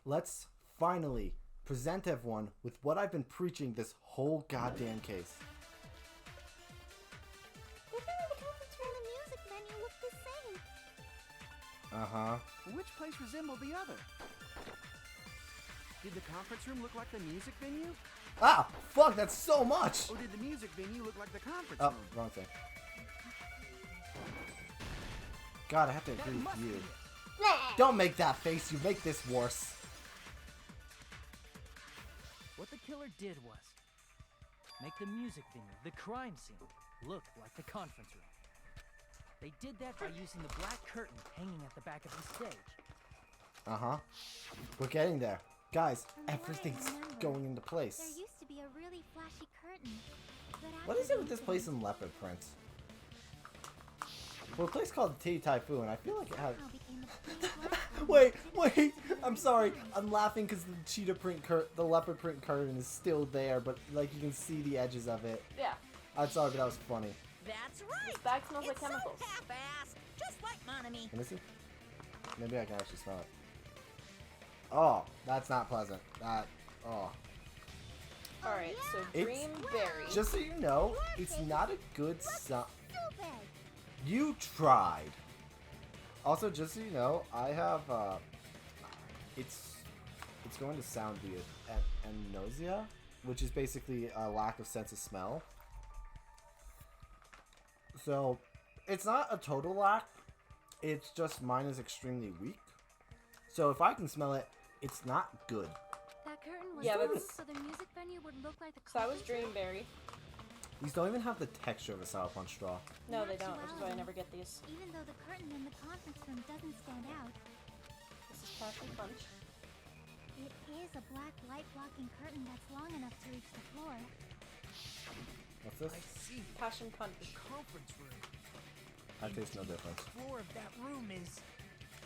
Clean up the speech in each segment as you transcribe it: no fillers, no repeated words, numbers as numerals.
let's finally present everyone with what I've been preaching this whole goddamn case. The conference room and the music venue look the same. Uh-huh. Which place resembled the other? Did the conference room look like the music venue? Ah! Fuck, that's so much! Or did the music venue look like the conference Oh, room? wrong thing. God, I have to agree with you. Don't make that face, you make this worse. What the killer did was make the music venue, the crime scene, look like the conference room. They did that by using the black curtain hanging at the back of the stage. Uh-huh. We're getting there. Guys, From what I everything's remember, going into place. There used to be a really flashy curtain. But What after is it the with this place incident, in Leopard Print? Well, a place called the Tea Typhoon, I feel like it has... somehow became a place Wait, I'm sorry. I'm laughing because the cheetah print the leopard print curtain is still there, but like you can see the edges of it. Yeah. I'm sorry, but that was funny. That's right. This bag smells like It's chemicals. so half-assed, just like Monami. Let me see. Maybe I can actually smell it. Oh, that's not pleasant. Oh. Alright, so It's- Dreamberry. Just so you know, it's not a good sign. stupid. You tried. Also, just so you know, I have, it's going to sound weird. Nausea, which is basically a lack of sense of smell. So, it's not a total lack. It's just mine is extremely weak. So if I can smell it, it's not good. That curtain was Yeah, open, that's- so the music venue would look like the So that was conference room? Dreamberry. These don't even have the texture of a Sour Punch straw. No, they don't, which is why I never get these. Even though the curtain in the conference room doesn't stand out, This is Passion Punch. it is a black light-blocking curtain that's long enough to reach the floor. What's this? I see. Passion Punch. The conference room. I taste no difference. The floor of that room is...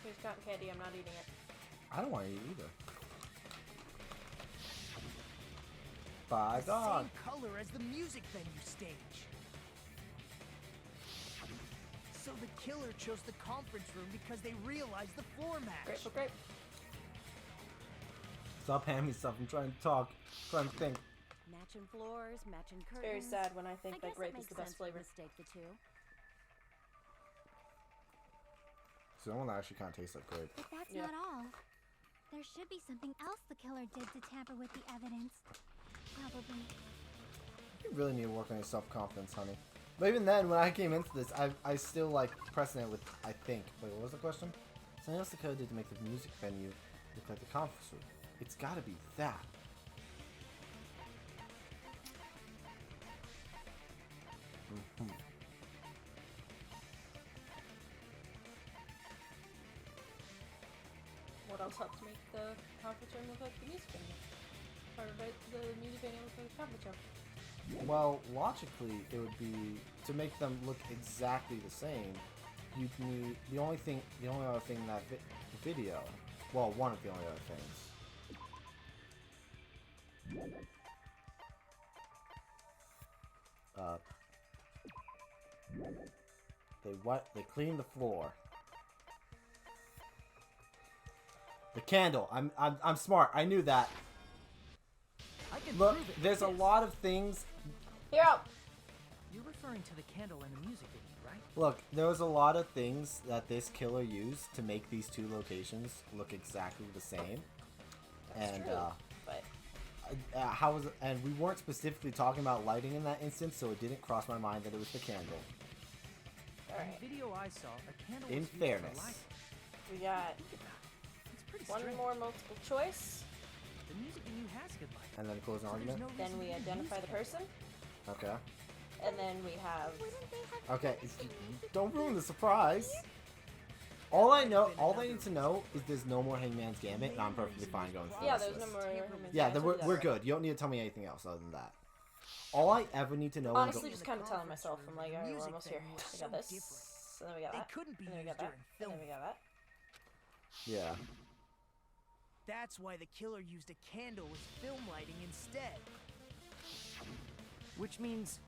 Here's cotton candy, I'm not eating it. I don't want to eat either. By the God. same color as the music venue stage. So the killer chose the conference room because they realized the floor match. Grateful Grape. Stop handing me stuff. I'm trying to talk. Trying to think. Matching floors, matching curtains. Very sad when I think I that guess grape it is makes the best sense flavor. to mistake the two. So that one actually kind of tastes like grape. But that's Yeah. not all. There should be something else the killer did to tamper with the evidence. Probably. You really need to work on your self-confidence, honey. But even then, when I came into this, I still like pressing it with, I think. Wait, what was the question? Something else the code did to make the music venue look like the conference room. It's gotta be that. Mm-hmm. What else helps make the conference room look like the music venue? Or the music venue look like the conference room? Well, logically, it would be to make them look exactly the same. You'd need the only other thing in that video. Well, one of the only other things. They cleaned the floor. The candle. I'm smart. I knew that. I can Look, prove it. there's a Yes. lot of things. Here up! You're referring to the candle in the music video, right? Look, there was a lot of things that this killer used to make these two locations look exactly the same. That's And true, but how was it? And we weren't specifically talking about lighting in that instance, so it didn't cross my mind that it was the candle. In alright. the video I saw, a candle In was used fairness. for lighting. We got Think about it. It's pretty one strange. more multiple choice. The music venue has good lighting. And then closing So there's argument. no Then reason we to use identify the candles. person. Okay. And then we have Wouldn't they have Okay. finished the music Don't venue ruin the surprise. All I need to know is there's no more Hangman's Gambit, and I'm perfectly fine going through yeah, this there's no list. more. Yeah, Hangman's we're Gambit, good. You don't need to tell me anything else other than that. All I ever need to know Honestly, is just kind of telling myself, I'm like, alright, we're almost here. We got this. And then we got They that. couldn't be And then we used got that. during And filming. then we got that. yeah. That's why the killer used a candle with film lighting instead. Which means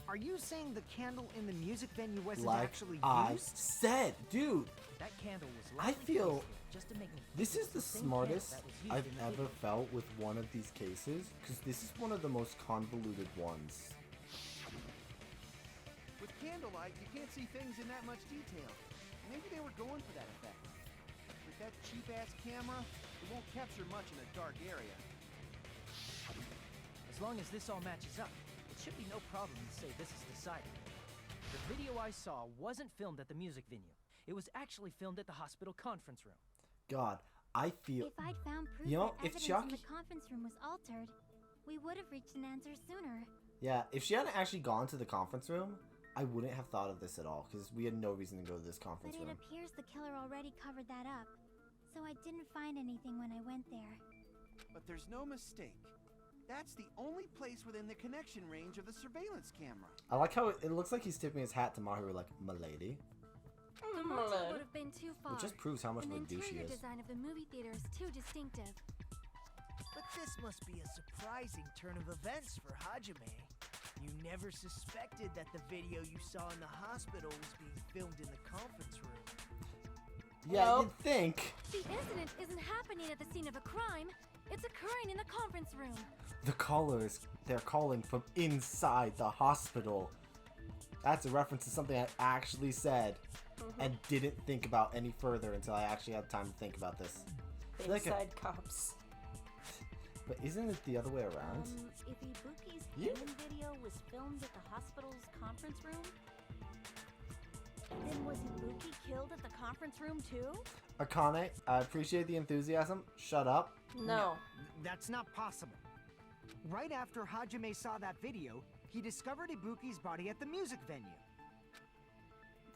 Are you saying the candle in the music venue wasn't Like actually I used? said, dude, That candle was I likely feel placed there just to make me this think is it the was same candle smartest that was used I've in the ever video. felt with one of these cases, because this is one of the most convoluted ones. With candlelight, you can't see things in that much detail. Maybe they were going for that effect. With that cheap-ass camera, it won't capture much in a dark area. As long as this all matches up, it should be no problem to say this is decided. The video I saw wasn't filmed at the music venue. It was actually filmed at the hospital conference room. God, I feel... If I'd found proof You know, that if evidence Chuck- in the conference room was altered, we would have reached an answer sooner. Yeah, if she hadn't actually gone to the conference room, I wouldn't have thought of this at all, because we had no reason to go to this But conference it room. appears the killer already covered that up, so I didn't find anything when I went there. But there's no mistake. That's the only place within the connection range of the surveillance camera. I like how it looks like he's tipping his hat to Mahiru like, "Milady." The motel would have been too far. It just proves how much of and a the douche he interior is. design of the movie theater is too distinctive. But this must be a surprising turn of events for Hajime. You never suspected that the video you saw in the hospital was being filmed in the conference room. Yeah, Nope. you'd think. The incident isn't happening at the scene of a crime. It's occurring in the conference room. The callers, they're calling from inside the hospital. That's a reference to something I actually said and didn't think about any further until I actually had time to think about this. Like a- Inside cops. But isn't it the other way around? If Ibuki's Yeah. killing video was filmed at the hospital's conference room, then was Ibuki killed at the conference room too? Akane, I appreciate the enthusiasm. Shut up. No. That's not possible. Right after Hajime saw that video, he discovered Ibuki's body at the music venue.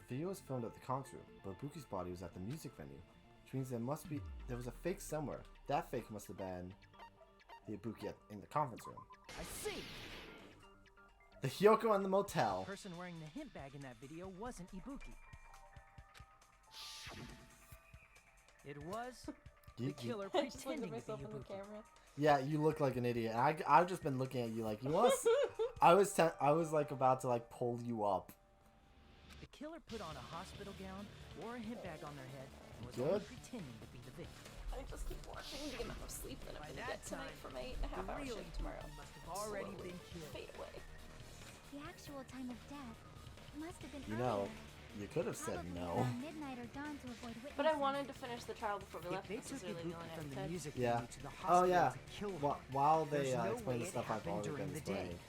The video was filmed at the concert room, but Buki's body was at the music venue, which means there was a fake somewhere. That fake must have been the Ibuki in the conference room. I see! The Hyoko in the motel. The person wearing the hint bag in that video wasn't Ibuki. It was the You- killer I just looked pretending at to be myself in the Ibuki. camera. Yeah, you look like an idiot. I've just been looking at you like, you was. I was like about to like pull you up. The killer put on a hospital gown, wore a hint bag on their head, and was Good. only pretending to be the victim. I just keep watching the amount of sleep that I'm By gonna that get tonight time, for my 8.5-hour real shift tomorrow. Ibuki must have already Slowly been killed. fade away. The actual time of death must have been You know, earlier. you could have said Probably no. around midnight or dawn to avoid witnesses. But I wanted to finish the trial before we If left. they This took is really the Ibuki only from the episode. music Yeah. venue to the Oh hospital yeah. to kill him, While they There's no explain way the it stuff I've happened already been during the day. explaining,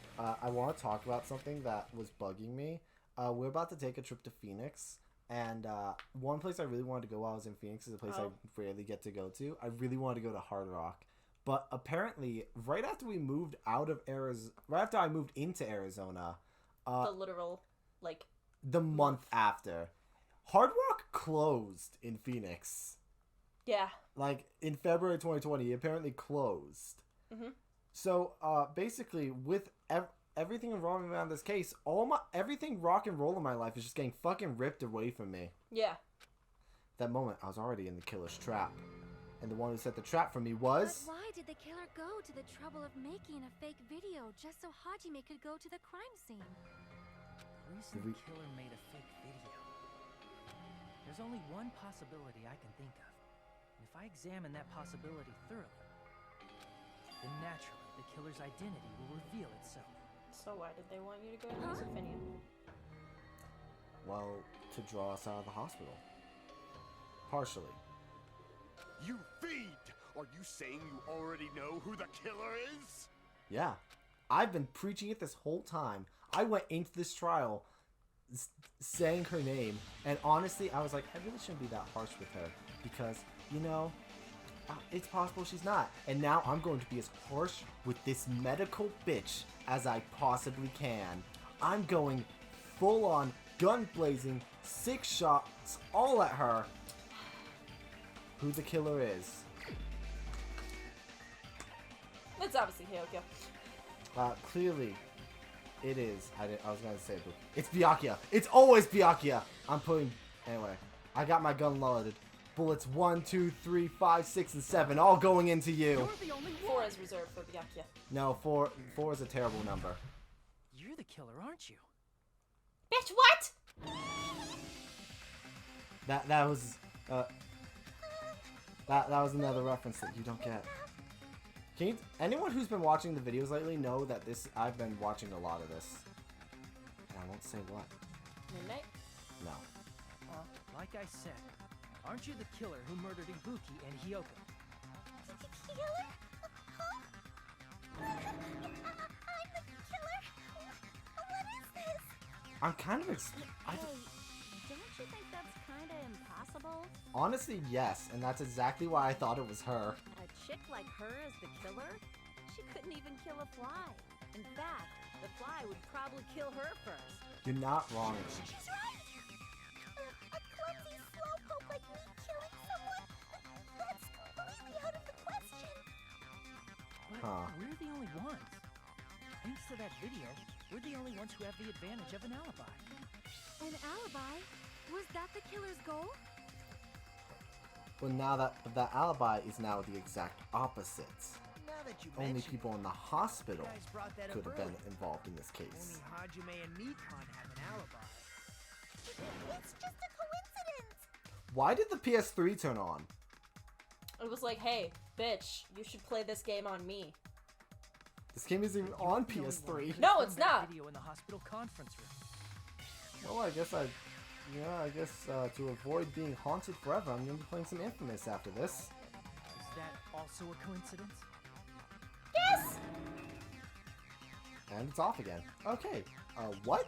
I want to talk about something that was bugging me. We're about to take a trip to Phoenix, and one place I really wanted to go while I was in Phoenix is a place I rarely get to go to. I really wanted to go to Hard Rock, but apparently, right after we moved out of Arizona, right after I moved into Arizona, The literal, like, the month after, Hard Rock closed in Phoenix. yeah. Like in February 2020, it apparently closed. Mhm. So basically, with everything revolving around this case, everything rock and roll in my life is just getting fucking ripped away from me. Yeah. That moment, I was already in the killer's trap, and the one who set the trap for me was. But why did the killer go to the trouble of making a fake video just so Hajime could go to the crime scene? The reason the killer made a fake video. There's only one possibility I can think of. And if I examine that possibility thoroughly, then naturally the killer's identity will reveal itself. So why did they want you to go to the music venue? Well, to draw us out of the hospital. Partially. You fiend! Are you saying you already know who the killer is? Yeah. I've been preaching it this whole time. I went into this trial saying her name, and honestly, I was like, I really shouldn't be that harsh with her, because, you know, it's possible she's not. And now I'm going to be as harsh with this medical bitch as I possibly can. I'm going full on, gun blazing, 6 shots, all at her. Who the killer is. It's obviously Hyoko. Clearly, it is. I was gonna say, but it's Byakuya. It's always Byakuya. Anyway, I got my gun loaded. Bullets 1, 2, 3, 5, 6, and 7, all going into you. You're the only 4 one. is reserved for Byakuya. No, four is a terrible number. You're the killer, aren't you? Bitch, what? That was that was another reference that you don't get. Can you, anyone who's been watching the videos lately know that I've been watching a lot of this. And I won't say what. Midnight? No. Like I said, aren't you the killer who murdered Ibuki and Hyoko? Killer? Huh? I'm the killer? What is this? I'm kind of Hey, don't you think that's kinda impossible? honestly, yes, and that's exactly why I thought it was her. A chick like her as the killer? She couldn't even kill a fly. In fact, the fly would probably kill her first. You're not wrong. She's right! A clumsy slowpoke like me killing someone? That's completely out of the question. But Huh. we're the only ones. Thanks to that video, we're the only ones who have the advantage of an alibi. An alibi? Was that the killer's goal? Well, now that alibi is now the exact opposite. Now that you Only mention people in the it, hospital you guys brought that could up have been earlier. involved in this Only case. Hajime and Mikon have an alibi. It's just a coincidence. Why did the PS3 turn on? It was like, hey, bitch, you should play this game on me. This game isn't even But you're on the only one who PS3. could No, film it's that not. Video in the hospital conference room. Well, I guess to avoid being haunted forever, I'm gonna be playing some Infamous after this. Is that also a coincidence? Yes! And it's off again. Okay. What?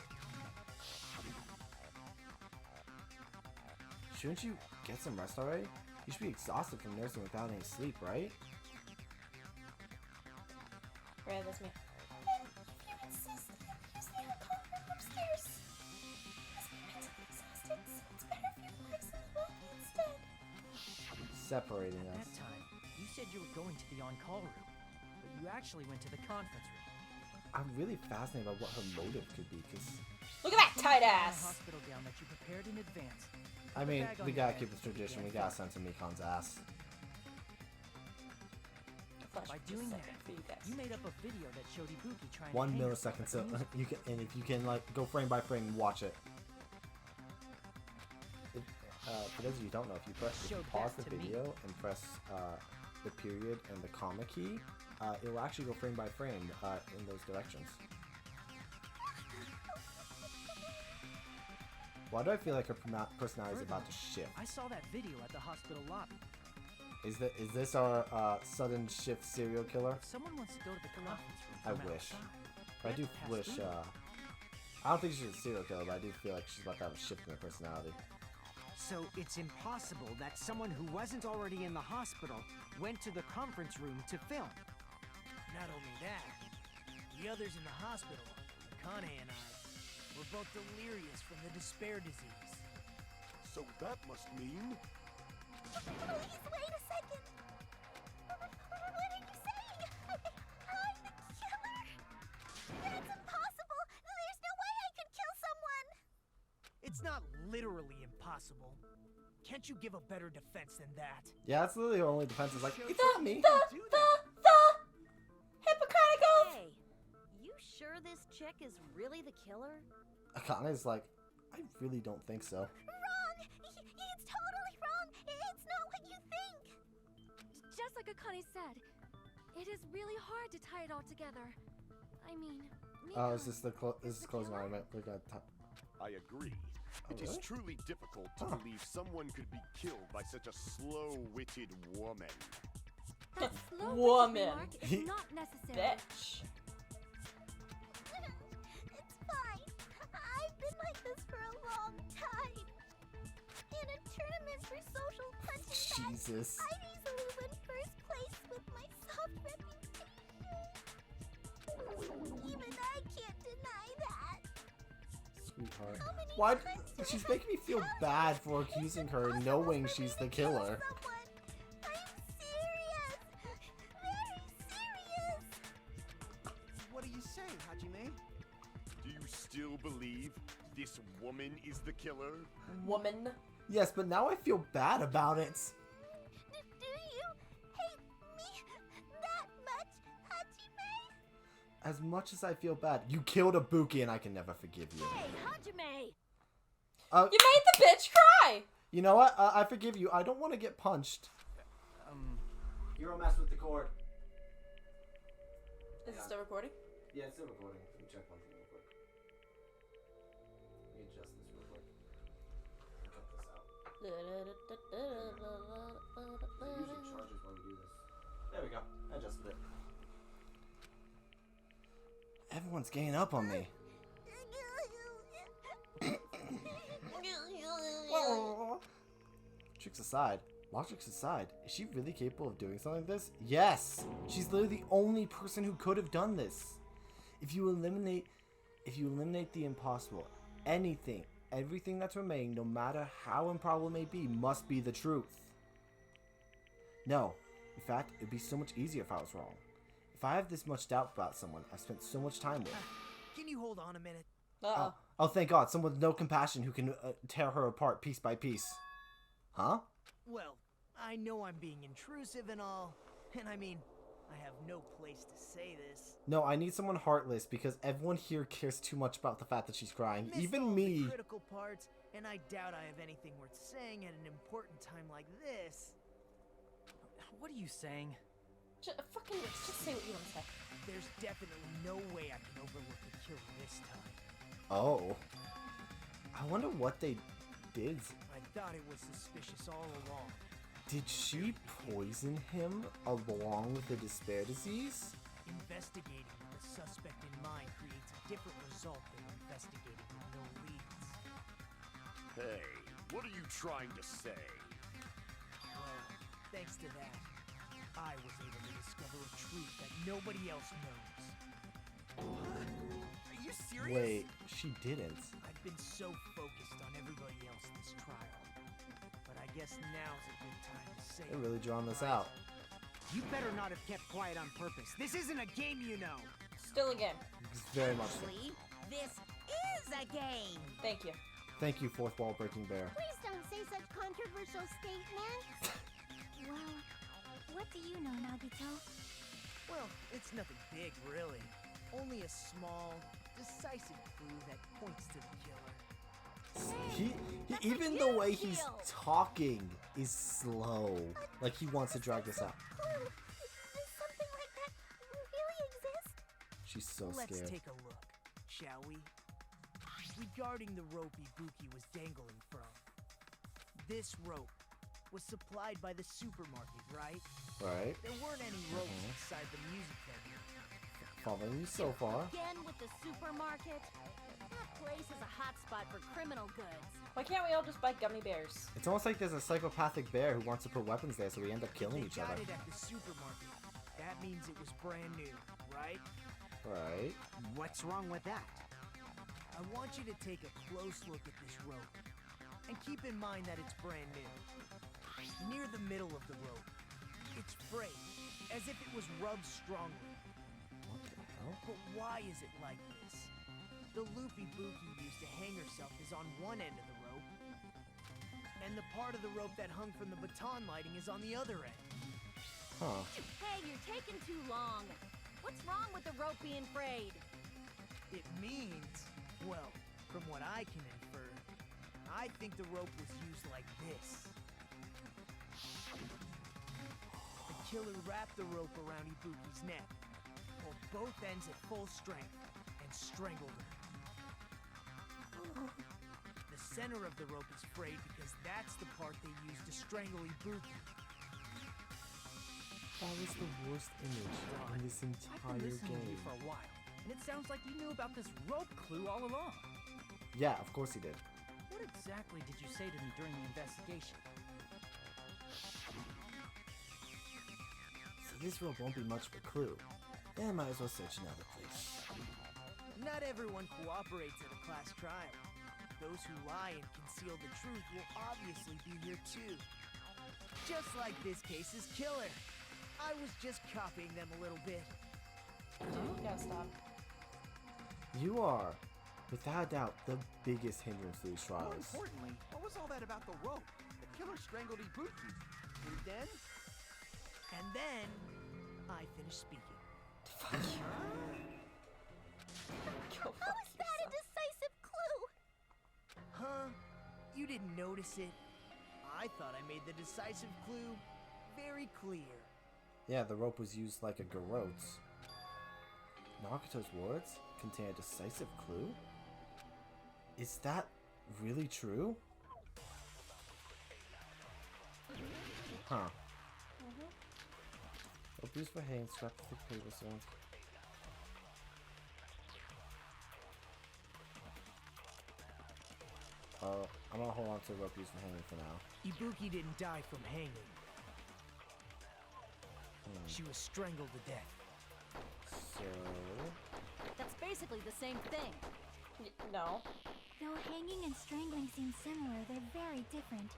Shouldn't you get some rest already? You should be exhausted from nursing without any sleep, right? Right, that's me. If you insist, use the alcove room upstairs. I'm mentally exhausted, so it's better if you relax in the lobby instead. Separating At us. that time, you said you were going to the on-call room, but you actually went to the conference room. I'm really fascinated by what her motive could be, because, Look at that tight My ass! hospital gown that you prepared in advance. I mean, bag on we your gotta head. keep this tradition. We gotta send to Mikon's ass. Flash By for just doing a that, second for you guys. you made up a video that showed Ibuki trying 1 to hang herself millisecond, at so the music you can, and if you can, like, go frame by frame and watch it. For those of you who don't know, if you Showed pause that the to me. video and press the period and the comma key, it will actually go frame by frame in those directions. Why do I feel like her personality is about to shift? I saw that video at the hospital lobby. Is this our sudden shift serial killer? If someone wants to go to the conference room I from wish. outside, I they do have to pass wish. through. I don't think she's a serial killer, but I do feel like she's about to have a shift in her personality. So it's impossible that someone who wasn't already in the hospital went to the conference room to film. Not only that, the others in the hospital, Akane and I, were both delirious from the despair disease. So that must mean... Please wait a second. What are you saying? I'm the killer? That's impossible. There's no way I could kill someone. It's not literally impossible. Can't you give a better defense than that? Yeah, that's literally her only defense. Is like, it's not me. Do that. Hippocratical! Hey, you sure this chick is really the killer? Akane's like, I really don't think so. Wrong. It's totally wrong. It's not what you think. Just like Akane said, it is really hard to tie it all together. I mean, Oh, is this the closing argument? We're gonna I agree. Oh, It is really? truly difficult to Huh. believe someone could be killed by such a slow-witted woman. that slow Woman. remark is not necessary. Bitch. It's fine. I've been like this for a long time. In a tournament for social punching bags, Jesus. I'd easily win first place with my soft reputation. Even I can't deny that. Sweetheart. How many Why? times do She's I making me feel tell you bad for it's accusing her, impossible knowing for me she's to the kill killer. someone. I'm serious. Very serious. What do you say, Hajime? Do you still believe this woman is the killer? Woman. Yes, but now I feel bad about it. Do you hate me that much, Hajime? as much as I feel bad, you killed Ibuki and I can never forgive you. Hey, Hajime! You made the bitch cry! You know what? I forgive you. I don't want to get punched. Hero messed with the cord. Is it still recording? Yeah, it's still recording. Let me check one thing real quick. Let me adjust this real quick. Cut this out. It usually charges when we do this. There we go. I adjusted it. Everyone's ganging up on me. Tricks aside, logics aside, is she really capable of doing something like this? Yes! She's literally the only person who could have done this. If you eliminate the impossible, everything that's remaining, no matter how improbable it may be, must be the truth. No. In fact, it'd be so much easier if I was wrong. If I have this much doubt about someone I've spent so much time with. Can you hold on a minute? Oh, thank God, someone with no compassion who can tear her apart piece by piece. Huh? Well, I know I'm being intrusive and all, and I mean, I have no place to say this. No, I need someone heartless because everyone here cares too much about the fact that she's crying. Missed Even all me. the critical parts, and I doubt I have anything worth saying at an important time like this. What are you saying? Just say what you want to say. There's definitely no way I can overlook the killer this time. Oh. I wonder what they did. I thought it was suspicious all along. Did she poison him along with the despair disease? Investigating with the suspect in mind creates a different result than investigating with no leads. Hey, what are you trying to say? Well, thanks to that, I was able to discover a truth that nobody else knows. Are you serious? Wait, she didn't. I've been so focused on everybody else this trial. But I guess now's a good time to say They're really drawing this right. out. You better not have kept quiet on purpose. This isn't a game, you know. Still a game. Very much so. Actually, this is a game. Thank you. Thank you, fourth wall breaking bear. Please don't say such controversial statements. Well, what do you know, Nagito? Well, it's nothing big, really. Only a small, decisive clue that points to the killer. Even the way he's talking is slow. Like he wants to drag this out. Clue. Does something like that really exist? She's so Let's scared. take a look, shall we? Regarding the rope Ibuki was dangling from. This rope was supplied by the supermarket, right? Right. There weren't any ropes inside the music venue. Following you so far. Again with the supermarket? That place is a hotspot for criminal goods. Why can't we all just buy gummy bears? It's almost like there's a psychopathic bear who wants to put weapons there, so we end up killing They each got other. it at the supermarket. That means it was brand new, right? Right. What's wrong with that? I want you to take a close look at this rope. And keep in mind that it's brand new. Near the middle of the rope, it's frayed, as if it was rubbed strongly. What the hell? But why is it like this? The loop Ibuki used to hang herself is on one end of the rope, and the part of the rope that hung from the baton lighting is on the other end. Huh. Hey, you're taking too long. What's wrong with the rope being frayed? It means, well, from what I can infer, I think the rope was used like this. The killer wrapped the rope around Ibuki's neck, pulled both ends at full strength, and strangled her. The center of the rope is frayed because that's the part they used to strangle Ibuki. That was the worst image in this I've entire been listening to you game. for a while, and it sounds like you knew about this rope clue all along. Yeah, of course he did. What exactly did you say to me during the investigation? So this rope won't be much of a clue. Then I might as well search another place. Not everyone cooperates at a class trial. Those who lie and conceal the truth will obviously be here too. Just like this case's killer. I was just copying them a little bit. You gotta stop. You are, without a doubt, the biggest hindrance to these More trials. importantly, what was all that about the rope? The killer strangled Ibuki. And then? And then, I finished speaking. Go How fuck is that a yourself. decisive clue? Huh? You didn't notice it? I thought I made the decisive clue very clear. Yeah, the rope was used like a garrote. Nagato's words contain a decisive clue? Is that really true? Huh. Rope used for hay and scrap thick paper stones. I'm gonna hold on to rope used for hanging for now. Ibuki didn't die from hanging. She was strangled to death. So... That's basically the same thing. No. Though hanging and strangling seem similar, they're very different.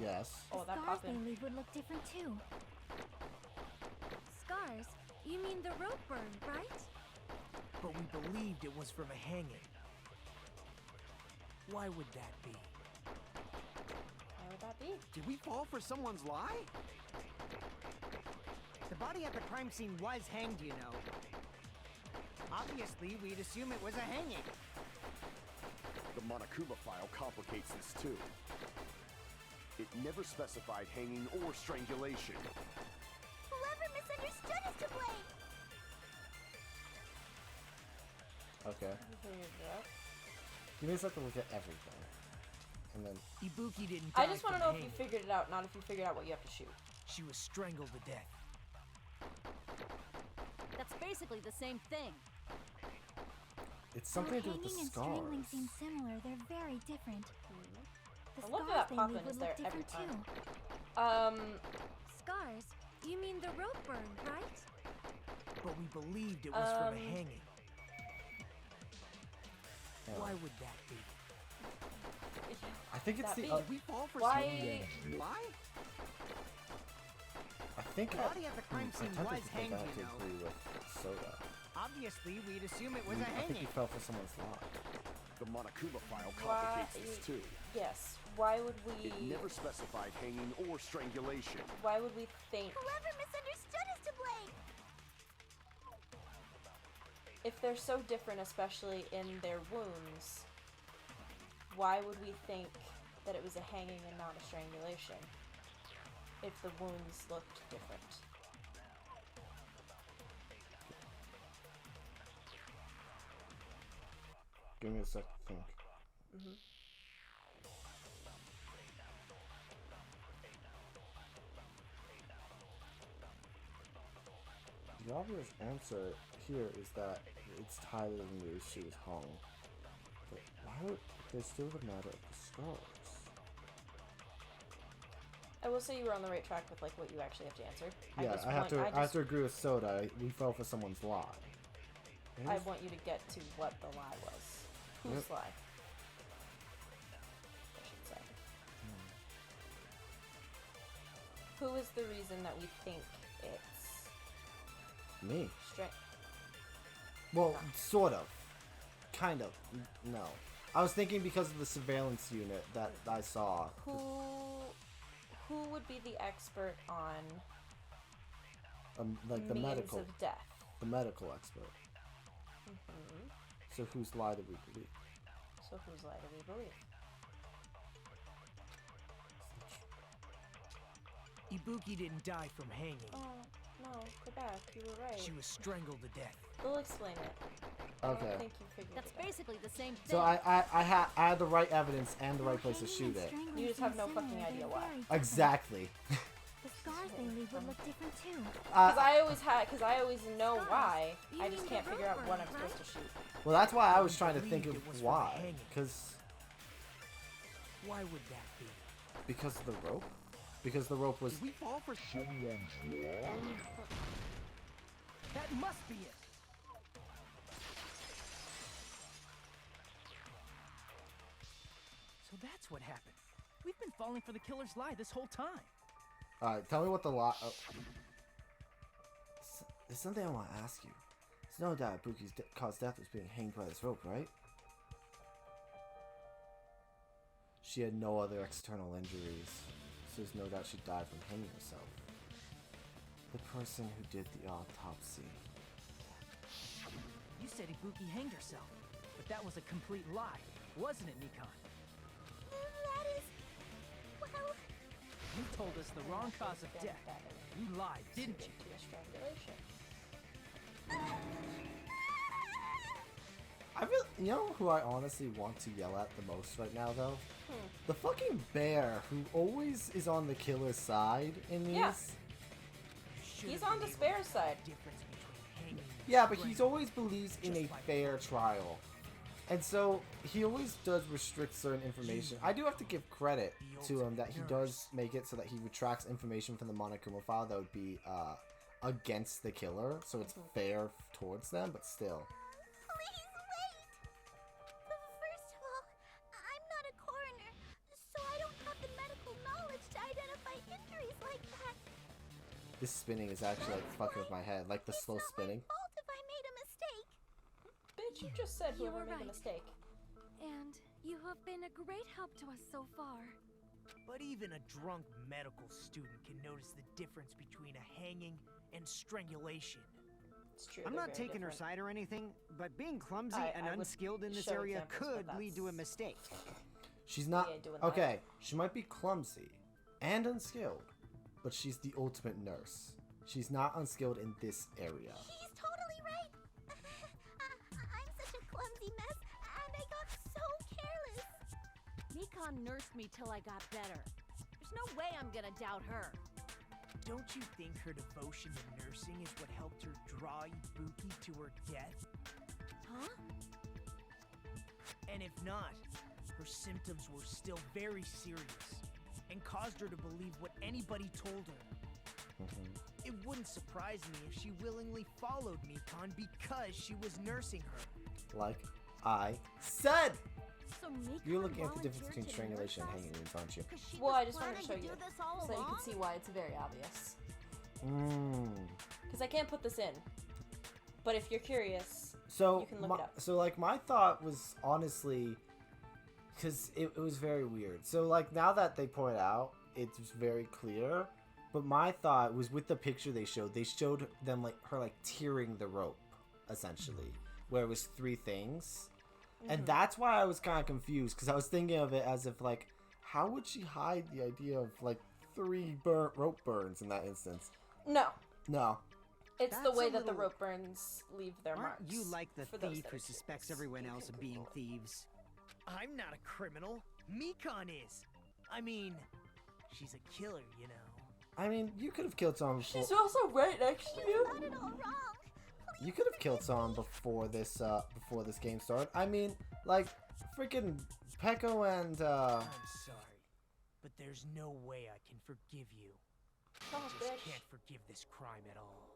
Yes. Oh, The that scars popped they in. leave would look different too. Scars? You mean the rope burn, right? But we believed it was from a hanging. Why would that be? Why would that be? Did we fall for someone's lie? The body at the crime scene was hanged, you know. Obviously, we'd assume it was a hanging. The Monokuma file complicates this too. It never specified hanging or strangulation. Whoever misunderstood is to blame. Okay. You figured it out. Give me a second to look at everything. And then... Ibuki didn't die I just want to from know if you hanging. figured it out, not if you figured out what you have to shoot. She was strangled to death. That's basically the same thing. It's something to do with the hanging and strangling scars. seem similar, they're very different. The I love scars that they Poppin leave is would there look every different time. too. Scars? You mean the rope burn, right? But we believed it was from a hanging. Yeah. Why would that be? I think it's That the... be- Did we fall for Why? someone's lie? I think... The body at the crime scene I'm was tempted to think hanged, I have you to know. agree with Soda. Obviously, we'd assume it was a I think hanging. he fell for someone's lie. The Monokuma file Why? complicates this too. Yes. Why would we? It never specified hanging or strangulation. Why would we think Whoever misunderstood is to blame. if they're so different, especially in their wounds? Why would we think that it was a hanging and not a strangulation if the wounds looked different? Give me a sec to think. The obvious answer here is that it's tied to the news she was hung. But why would there's still the matter of the scars? I will say you were on the right track with like what you actually have to answer. Yeah, I have to agree with Soda. We fell for someone's lie. I want you to get to what the lie was. Whose Yep. lie? I should say. Who is the reason that we think it's Me. straight? Well, sort of. Kind of. No. I was thinking because of the surveillance unit that I saw. Who would be the expert on Like the means medical. of death? The medical expert. So whose lie did we believe? So whose lie do we believe? Ibuki didn't die from hanging. Oh, no, go back. You were right. She was strangled to death. We'll explain it. I Okay. don't think you figured That's it out. basically the same thing. So I had the right evidence and the right place to shoot it. You just have no fucking idea why. Exactly. The scars they leave would look different too. Because I always know Scars. why. You I just mean can't the figure out rope what I'm burn, supposed right? to shoot. Well, that's why I was trying to think Believed of it was from why. hanging. Because Why would that be? because of the rope. Because the rope was. Did we fall for someone's lie? That must be it. So that's what happened. We've been falling for the killer's lie this whole time. Alright, tell me what the lie. There's something I want to ask you. There's no doubt Buki's cause death was being hanged by this rope, right? She had no other external injuries, so there's no doubt she died from hanging herself. The person who did the autopsy. You said Ibuki hanged herself. But that was a complete lie, wasn't it, Nikon? That is... well... You told us the wrong cause of death. You lied, didn't you? To a strangulation. I really, you know who I honestly want to yell at the most right now, though? The fucking bear who always is on the killer's side in these. Yeah. He's on Despair's side. Yeah, but he's always believes in a fair trial. And so, he always does restrict certain information. I do have to give credit to him that he does make it so that he retracts information from the Monokuma file that would be against the killer, so it's fair towards them, but still. Please wait! First of all, I'm not a coroner, so I don't have the medical knowledge to identify injuries like that. This spinning is actually like fucking with my head, like the slow spinning. It's not my fault if I made a mistake. Bitch, you just said You whoever were made a right. mistake. And you have been a great help to us so far. But even a drunk medical student can notice the difference between a hanging and strangulation. It's true. I'm they're not very taking her different. side or anything, but being clumsy and I would unskilled in this show area examples, could but lead to a that's- mistake. She's not ain't doing that. okay. She might be clumsy and unskilled, but she's the ultimate nurse. She's not unskilled in this area. He's totally right. I'm such a clumsy mess, and I got so careless. Nikon nursed me till I got better. There's no way I'm gonna doubt her. Don't you think her devotion to nursing is what helped her draw Ibuki to her death? Huh? And if not, her symptoms were still very serious and caused her to believe what anybody told her. It wouldn't surprise me if she willingly followed Mikon because she was nursing her. Like I said! So Nikon You're looking at the difference volunteered between to strangulation and nurse us? hanging wounds, aren't you? 'Cause she Well, was I just wanted to planning show you do this all so that you along? can see why it's very obvious. Mmm. Because I can't put this in. But if you're curious, So, you can look it up. so like my thought was honestly, because it was very weird. So like now that they point out, it's very clear. But my thought was with the picture they showed them like her like tearing the rope, essentially, where it was 3 things, and that's why I was kind of confused because I was thinking of it as if like, how would she hide the idea of like 3 rope burns in that instance? No. No. It's the That's way a that the little- rope burns leave their Aren't marks. you like the for those thief that who are suspects curious. everyone You else can of being Google it. thieves? I'm not a criminal. Mikon is. I mean, she's a killer, you know. I mean, you could have killed someone before. She's also right next to you. Got it all wrong. You could have killed someone before this game started. I mean, like freaking Peko and I'm sorry, but there's no way I can forgive you. Oh, I just bitch. can't forgive this crime at all.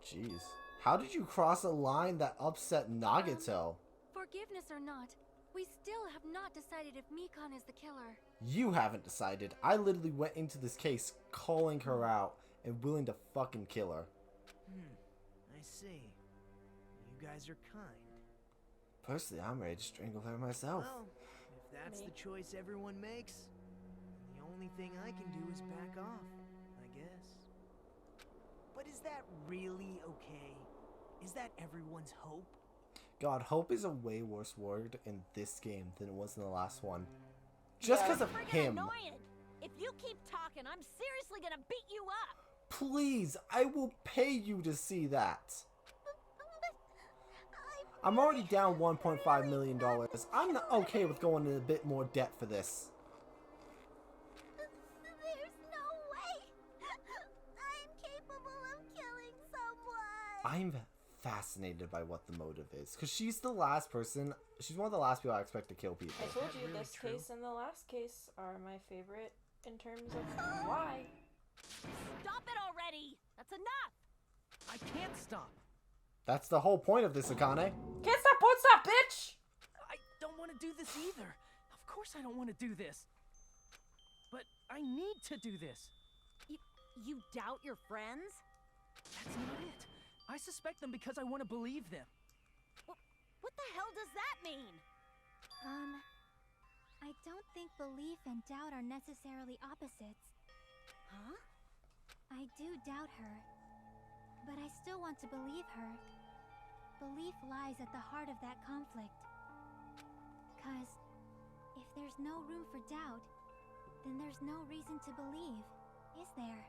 Jeez. How did you cross a line that upset Nagato? Forgiveness or not, we still have not decided if Mikon is the killer. You haven't decided. I literally went into this case calling her out and willing to fucking kill her. I see. You guys are kind. Personally, I'm ready to strangle her myself. Well, if that's the choice everyone makes, the only thing I can do is back off, I guess. But is that really okay? Is that everyone's hope? God, hope is a way worse word in this game than it was in the last one. Just because of Friggin' him. annoying. If you keep talking, I'm seriously gonna beat you up. Please, I will pay you to see that. But I'm already down $1.5 million. I'm not okay with going in a bit more debt for this. there's no way. I'm capable of killing someone. I'm fascinated by what the motive is. Because she's the last person, she's one of the last people I expect to kill people. I told you really this true? case and the last case are my favorite in terms of why. Stop it already. That's enough. I can't stop. That's the whole point of this, Akane. Can't stop, won't stop, bitch! I don't want to do this either. Of course I don't want to do this. But I need to do this. You doubt your friends? That's not it. I suspect them because I want to believe them. What the hell does that mean? I don't think belief and doubt are necessarily opposites. Huh? I do doubt her, but I still want to believe her. Belief lies at the heart of that conflict. Because if there's no room for doubt, then there's no reason to believe, is there?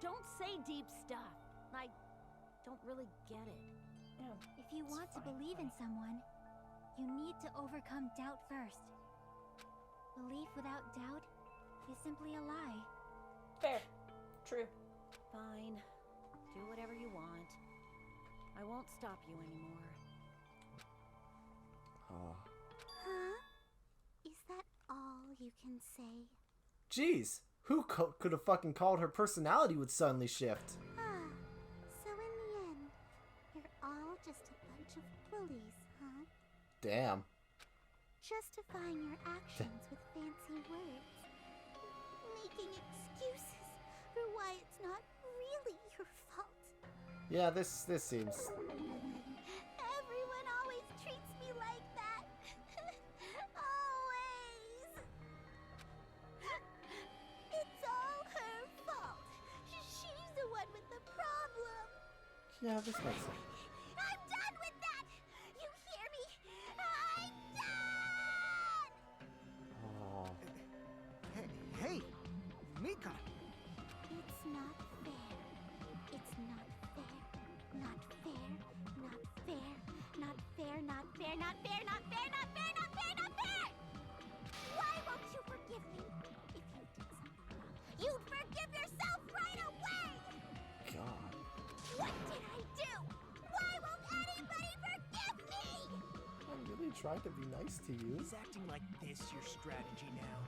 Don't say deep stuff. I don't really get it. Yeah. If you want to believe in someone, you need to overcome doubt first. Belief without doubt is simply a lie. Fair. True. Fine. Do whatever you want. I won't stop you anymore. Huh? Is that all you can say? Jeez, who could have fucking called her personality would suddenly shift? Ah, so in the end, you're all just a bunch of bullies, huh? Damn. Justifying your actions with fancy words. Making excuses for why it's not really your fault. Yeah, this seems... Everyone always treats me like that. Always. It's all her fault. She's the one with the problem. Yeah, this makes sense. I'm done with that. You hear me? I'm done. Oh. Hey, Mika. It's not fair. It's not fair. Not fair. Not fair. Not fair. Not fair. Not fair. Not fair. Not fair. Not fair. Not fair. Why won't you forgive me? If you did something wrong, you'd forgive yourself right away. God. What did I do? Why won't anybody forgive me? I really tried to be nice to you. Is acting like this your strategy now?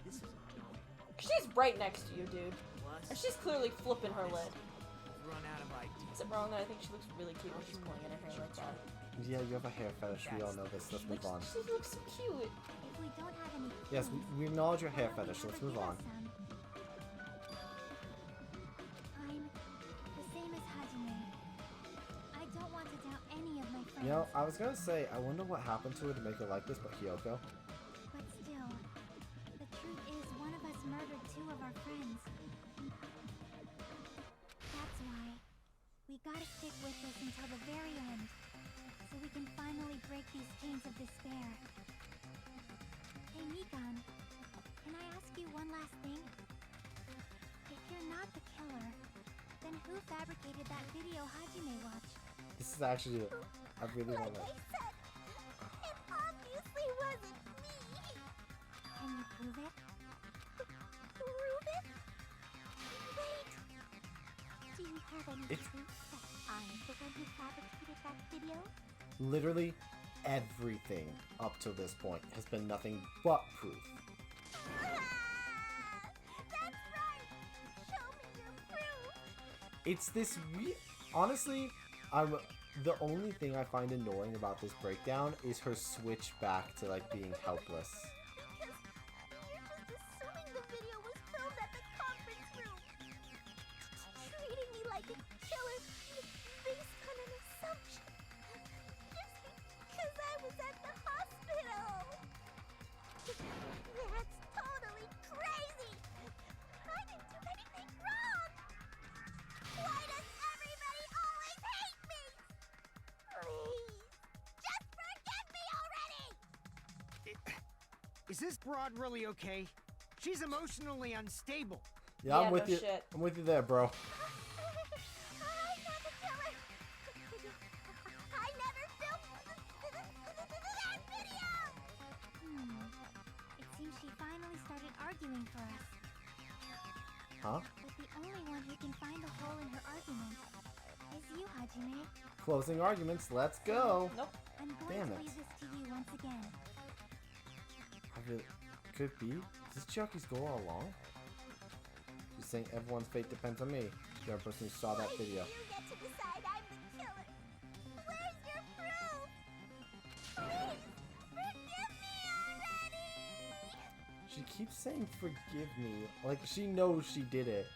This is annoying. She's right next to you, dude. Plus, And she's clearly flipping her lid. I've run out of ideas. Is it wrong that I think she looks really cute when she's pulling in her hair like that? Yeah, you have a hair fetish. We all know this. Let's move on. She looks so cute. If we don't have any Yes, clues, we acknowledge your hair why don't fetish. you Let's ever move give on. us some? I'm the same as Hajime. I don't want to doubt any of my friends. You know, I was gonna say, I wonder what happened to her to make her like this, but Hyoko. But still, the truth is one of us murdered two of our friends. That's why we gotta stick with this until the very end, so we can finally break these chains of despair. Hey Mikan, can I ask you one last thing? If you're not the killer, then who fabricated that video Hajime watched? This is actually, I really Like want to. I said, it obviously wasn't me. Can you prove it? Prove it? Wait. Do you have any It's- proof that I'm the one who fabricated that video? Literally everything up till this point has been nothing but proof. That's right. Show me your proof. It's this honestly, the only thing I find annoying about this breakdown is her switch back to like being helpless. Because you're just assuming the video was filmed at the conference room. Treating me like a killer based on an assumption. Just because I was at the hospital. That's totally crazy. I didn't do anything wrong. Why does everybody always hate me? Please, just forgive me already. Is this broad really okay? She's emotionally unstable. Yeah, I'm Yeah, with no you. shit. I'm with you there, bro. I'm not the killer. I never filmed that video. It seems she finally started arguing for us. Huh? But the only one who can find a hole in her argument is you, Hajime. Closing arguments. Let's go. Nope. I'm going Damn to it. leave this to you once again. I really could be. Is this Chucky's goal all along? She's saying everyone's fate depends on me. You're the person who saw that Why video. do you get to decide I'm the killer? Where's your proof? Please, forgive me already. She keeps saying forgive me. Like she knows she did it.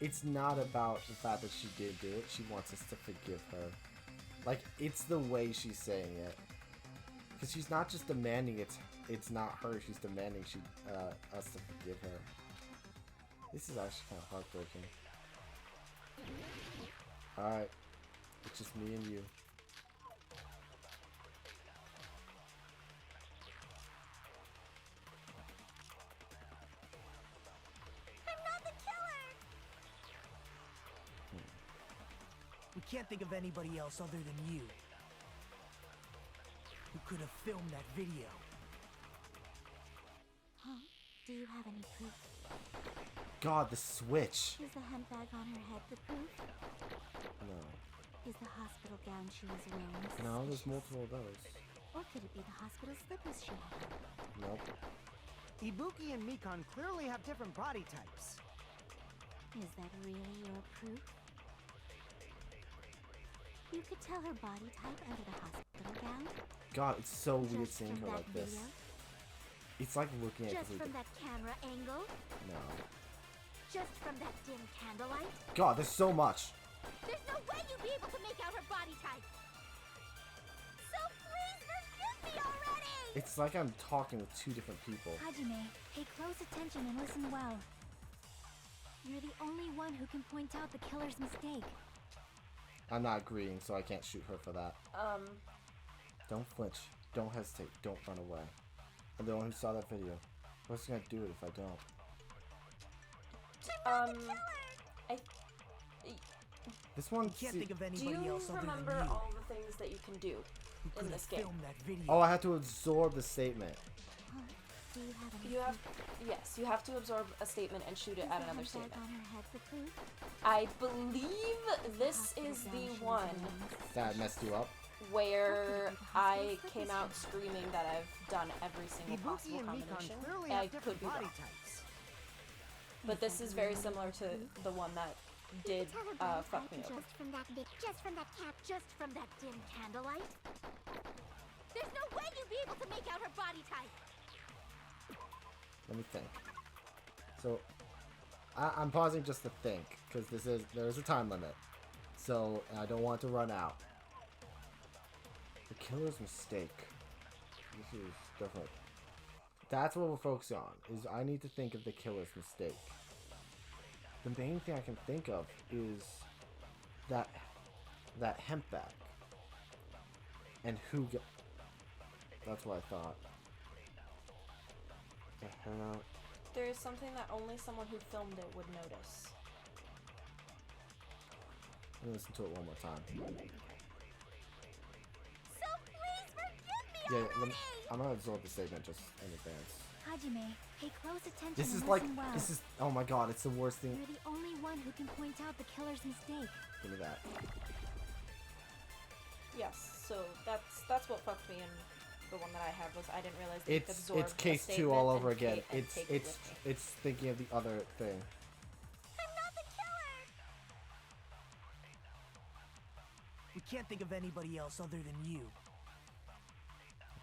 It's not about the fact that she did do it. She wants us to forgive her. Like it's the way she's saying it. Because she's not just demanding it's not her. She's demanding us to forgive her. This is actually kind of heartbreaking. Alright. It's just me and you. We can't think of anybody else other than you who could have filmed that video. Huh? Do you have any proof? God, the switch. Is the hemp bag on her head the proof? No. Is the hospital gown she was wearing No, there's suspicious? multiple of those. Or could it be the hospital slippers she had? Nope. Ibuki and Mikan clearly have different body types. Is that really your proof? You could tell her body type under the hospital gown? God, it's so weird Just seeing from her that like this. video? It's like looking at Just complete- from that camera angle? No. Just from that dim candlelight? God, there's so much. There's no way you'd be able to make out her body type. So please forgive me already! It's like I'm talking with two different people. Hajime, pay close attention and listen well. You're the only one who can point out the killer's mistake. I'm not agreeing, so I can't shoot her for that. Don't flinch. Don't hesitate. Don't run away. I'm the one who saw that video. What's gonna do it if I don't? This one. Can't think of Do anybody you else other than remember you all the things that you can do who in could have this game? filmed that video. Oh, I have to absorb the statement. Huh? Do you have any You have, proof? yes, you have to absorb a statement and shoot it Is at the another hemp bag statement. on her head the proof? I believe this Hospital is gown the she was one wearing That messed you up. where I Hospital came slippers out she- screaming that I've done every single Ibuki possible and Mikan combination. clearly I have could different be body wrong, types. but this is very similar to the one that did Tell her body fuck type me over. just from that just from that dim candlelight? There's no way you'd be able to make out her body type. Let me think. So, I'm pausing just to think, because there is a time limit. So, I don't want to run out. The killer's mistake. This is different. That's what we're focusing on, is I need to think of the killer's mistake. The main thing I can think of is that hemp bag. And who got... That's what I thought. The hell? There is something that only someone who filmed it would notice. Let me listen to it one more time. So please forgive me Yeah, already! I'm gonna absorb the statement just in advance. Hajime, pay close attention This and is like, listen well. this is, oh my god, it's the worst thing. You're the only one who can point out the killer's mistake. Give me that. Yes, so that's what fucked me in the one that I had was I didn't realize that you could absorb It's a case 2 statement all and over again. take it with me. It's thinking of the other thing. I'm not the killer! We can't think of anybody else other than you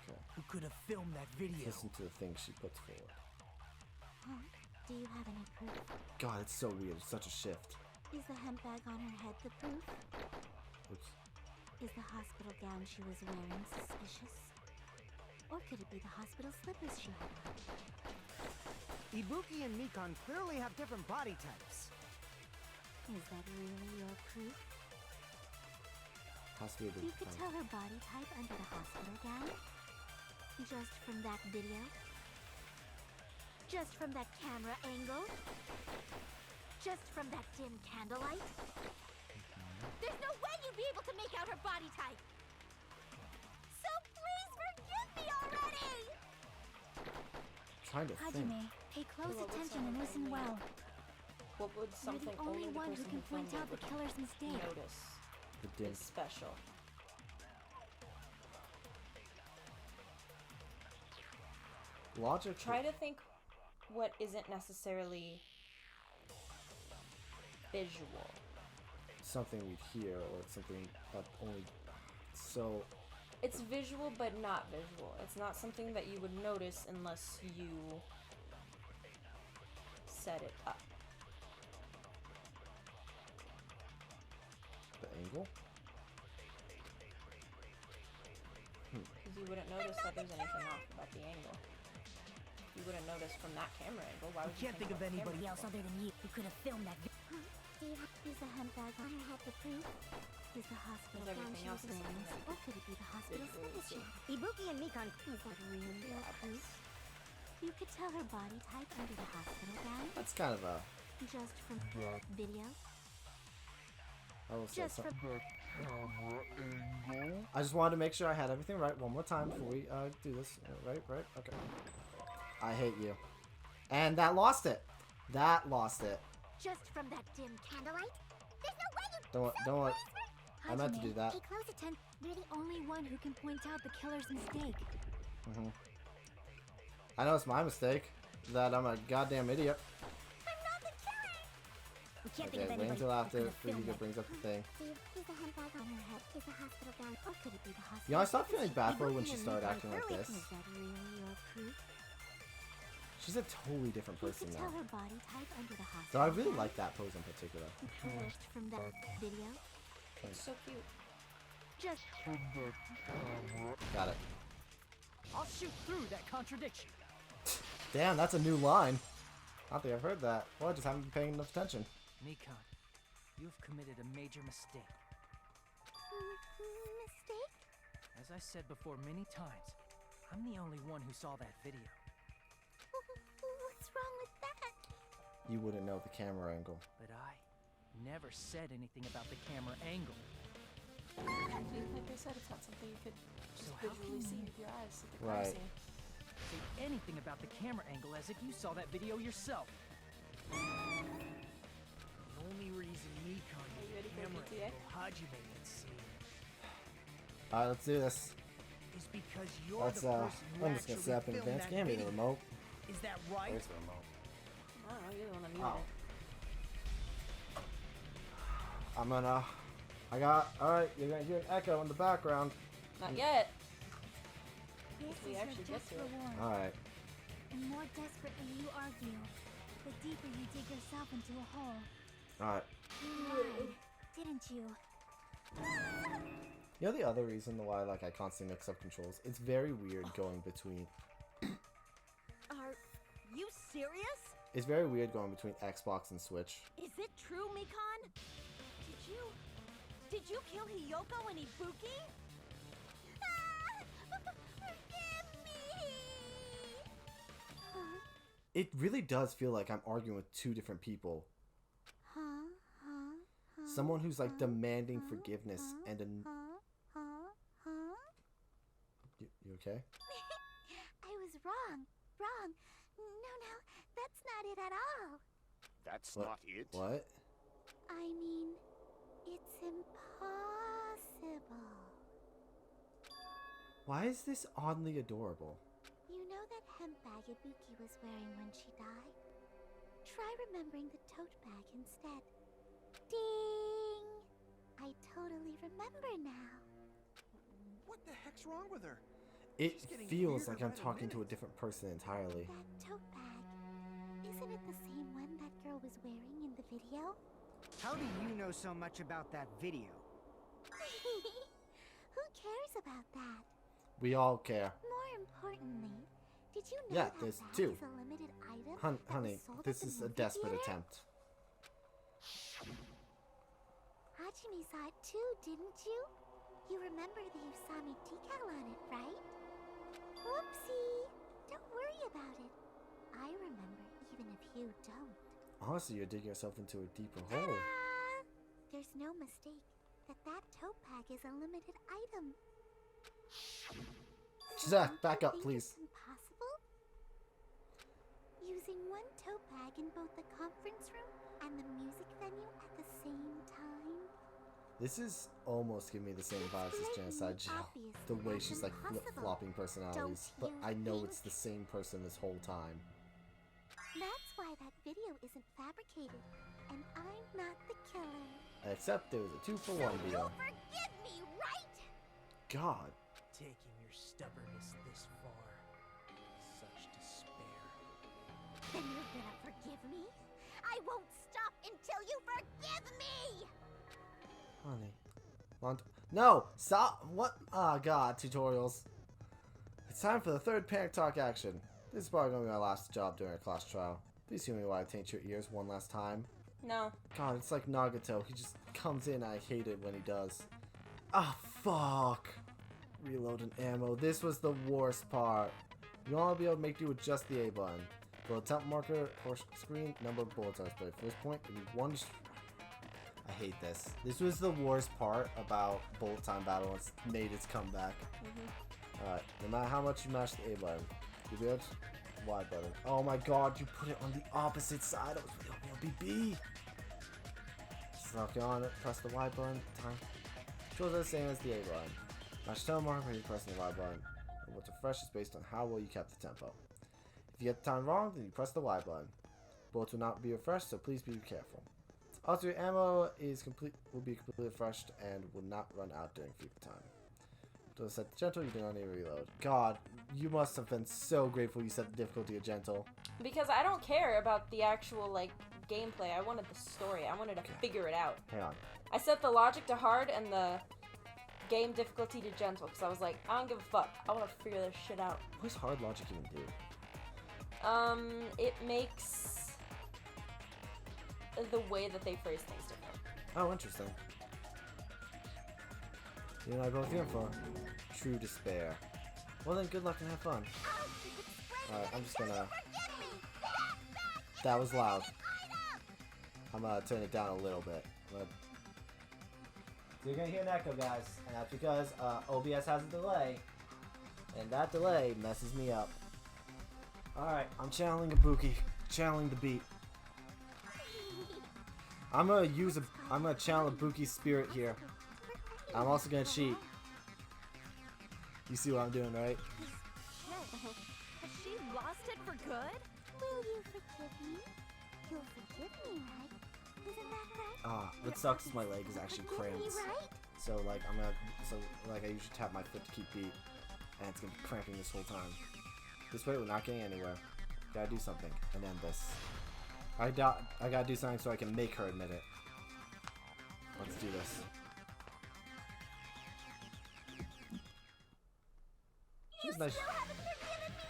Okay. who could have filmed that video. Listen to the things she puts forward. Huh? Do you have any proof? God, it's so weird. It's such a shift. Is the hemp bag on her head the proof? Oops. Is the hospital gown she was wearing suspicious? Or could it be the hospital slippers she had on? Ibuki and Mikan clearly have different body types. Is that really your proof? Has to be the You could tell her body type under the hospital gown? Just from that video? Just from that camera angle? Just from that dim candlelight? There's no way you'd be able to make out her body type. So please forgive me already! trying to think. Hajime, pay close Well, what's attention and something listen only- well. What would You're something the only only the one who person can who point filmed out it the would killer's mistake. notice The dim. is special? Logic. Try to think what isn't necessarily visual. Something we'd hear or something that only. So It's visual but not visual. It's not something that you would notice unless you set it up. the angle. Because you wouldn't notice that there's anything off about the angle. You wouldn't notice from that camera angle. Why would We can't you think of about the anybody camera else angle? other than you who could have filmed that video. Is the hemp bag on her head the proof? Is the hospital Because gown everything she else was is wearing? something that you Or could it be the hospital visually slippers she see. had? Ibuki and Mikan. Is that really your proof? You could tell her body type under the hospital gown? That's kind of a. Just from video? I will say Just something. from I just wanted to make sure I had everything right one more time before we do this. Right? Okay. I hate you. And that lost it. That lost it. Just from that dim candlelight? There's no way you... Don't worry. I meant to Hajime, do that. Pay close attention. You're the only one who can point out the killer's mistake. I know it's my mistake that I'm a goddamn idiot. I'm not the killer! We can't Okay, think of wait anybody until after who could've filmed Fujika it. brings up the thing. Is the handbag on her head? Is the hospital gown? Or could it be the hospital? You know, I stopped feeling bad for her when Ibuki she and started Mika acting like early. this. Is that really your proof? She's a totally different You person could now. tell her body type under the hospital. So I really gown. like that pose in particular. From that video. It's so cute. just Got it. I'll shoot through that contradiction. Damn, that's a new line. I don't think I've heard that. Well, I just haven't been paying enough attention. Nikon, you have committed a major mistake. Mistake? As I said before many times, I'm the only one who saw that video. What's wrong with that? You wouldn't know the camera angle. But I never said anything about the camera angle. Like I said, it's not something you could just So how visually can see you- with your eyes. Like the Right. crime scene. Say anything about the camera angle as if you saw that video yourself. The only reason Nikon Are you made ready the for camera PTA? angle Hajime had seen Alright, let's do this. is because you're Let's, the person who I'm just gonna actually set up an filmed advanced that camera video. remote. Is that right? Where's the remote? I don't know, you're the one that muted Oh. it. I'm gonna... Alright, you're gonna hear an echo in the background. Not yet. This we is actually your get just to it. reward. Alright. The more desperately you argue, the deeper you dig yourself into a hole. Alright. You lied, didn't you? You know the other reason why like I constantly mix up controls? It's very weird going between... Are you serious? It's very weird going between Xbox and Switch. Is it true, Mikon? Did you kill Hiyoko and Ibuki? Forgive me! It really does feel like I'm arguing with two different people. Someone who's like demanding forgiveness and You okay? I was wrong. No, that's not it at all. That's What? not it. What? I mean, it's impossible. Why is this oddly adorable? You know that hemp bag Ibuki was wearing when she died? Try remembering the tote bag instead. Ding! I totally remember now. What the heck's wrong with her? It She's getting feels weirder like I'm by the talking to a minute. different person entirely. That tote bag. Isn't it the same one that girl was wearing in the video? How do you know so much about that video? Who cares about that? We all care. More importantly, did you know Yeah, that there's bag two. is a limited item that Honey, was sold this at the is a movie desperate theater? attempt. Hajime saw it too, didn't you? You remember the Usami decal on it, right? Whoopsie! Don't worry about it. I remember even if you don't. Honestly, you're digging yourself into a deeper hole. Ta-da! There's no mistake that tote bag is a limited item. Zach, Don't back you up, think please. It's impossible? Using one tote bag in both the conference room and the music venue at the same time? This is almost giving me the same vibes as Genocide Jill. The way she's like flip-flopping personalities. But I know it's the same person this whole time. That's why that video isn't fabricated, and I'm not the killer. Except there was a 2-for-1 deal. Forgive me, right? God. Taking your stubbornness this far. Such despair. Then you're gonna forgive me? I won't stop until you forgive me! Honey. No! Stop! What? Ah, God. Tutorials. It's time for the third panic talk action. This is probably going to be my last job during a class trial. Please hear me while I taint your ears one last time. No. God, it's like Nagato. He just comes in and I hate it when he does. Ah, fuck. Reload and ammo. This was the worst part. You want to be able to make do with just the A button. For the temp marker or screen, number of bullets are displayed. For this point, give me one. I hate this. This was the worst part about Bullet Time Battle. It's made its comeback. Alright, no matter how much you mash the A button, you be able to Y button. Oh my god, you put it on the opposite side. I was really hoping it'll be B. Just lock it on it, press the Y button. Time. Controls are the same as the A button. Mash time mark when you're pressing the Y button. And what's refresh is based on how well you kept the tempo. If you get the time wrong, then you press the Y button. Bullets will not be refreshed, so please be careful. Also, your ammo will be completely refreshed and will not run out during fever time. To set the gentle, you do not need to reload. God, you must have been so grateful you set the difficulty of gentle. Because I don't care about the actual, like, gameplay. I wanted the story. I wanted to figure it out. Hang on. I set the logic to hard and the game difficulty to gentle because I was like, I don't give a fuck. I want to figure this shit out. What does hard logic even do? It makes the way that they phrase things different. Oh, interesting. You and I both here for true despair. Well then, good luck and have fun. Alright, I'm just gonna... That was loud. I'm gonna turn it down a little bit. But... So you're gonna hear an echo, guys. And that's because OBS has a delay. And that delay messes me up. Alright, I'm channeling Ibuki. Channeling the beat. I'm gonna channel Ibuki's spirit here. I'm also gonna cheat. You see what I'm doing, right? Has she lost it for good? Will you forgive me? You'll forgive me, right? Isn't that right? Ah, what sucks is my leg is actually cramped. So like I usually tap my foot to keep beat, and it's gonna be cramping this whole time. This way we're not getting anywhere. Gotta do something and end this. I gotta do something so I can make her admit it. Let's do this. She's nice. Still haven't forgiven me?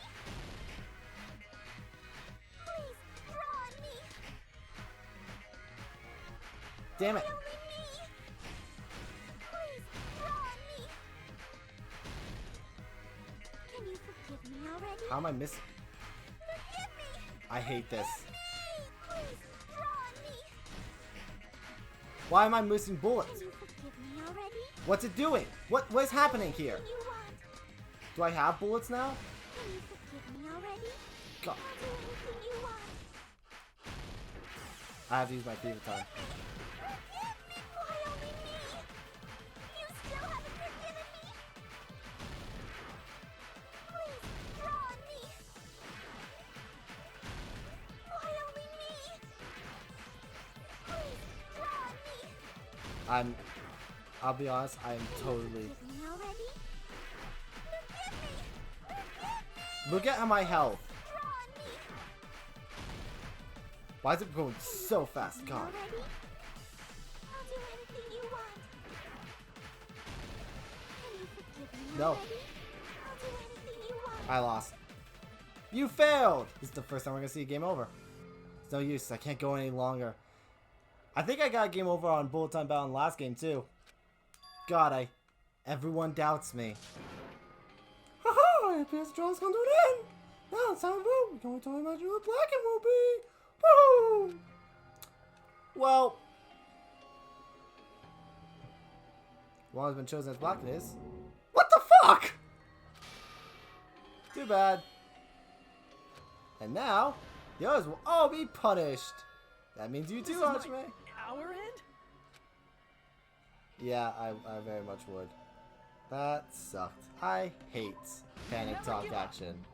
Please, draw on me. Damn it! Only me. Please, draw on me. Can you forgive me already? How am I missing? Forgive me. I hate this. Please, draw on me. Why am I missing bullets? Can you forgive me already? What's it doing? What is happening here? You want? Do I have bullets now? Can you forgive me already? God. I'll do anything you want. I have to use my fever time. Why only me? You still haven't forgiven me? Please, draw on me. Why only me? Please, draw on me. I'll be honest, I am totally... Forgive me already? Forgive me. Look at my health. Draw on me. Why is it going so fast? God. Already? I'll do anything you want. Can you forgive me No. already? I'll do anything you want. I lost. You failed! This is the first time we're gonna see a game over. It's no use. I can't go any longer. I think I got a game over on Bullet Time Battle in the last game too. God, everyone doubts me. Haha! It appears the trial's come to an end. Now it's time to vote. We can only totally imagine who the black will be. Woo! Well, one has been chosen as black. It is. What the fuck? Too bad. And now, the others will all be punished. That means you too, Hajime. Our end? Yeah, I very much would. That sucked. I hate Panic Talk action.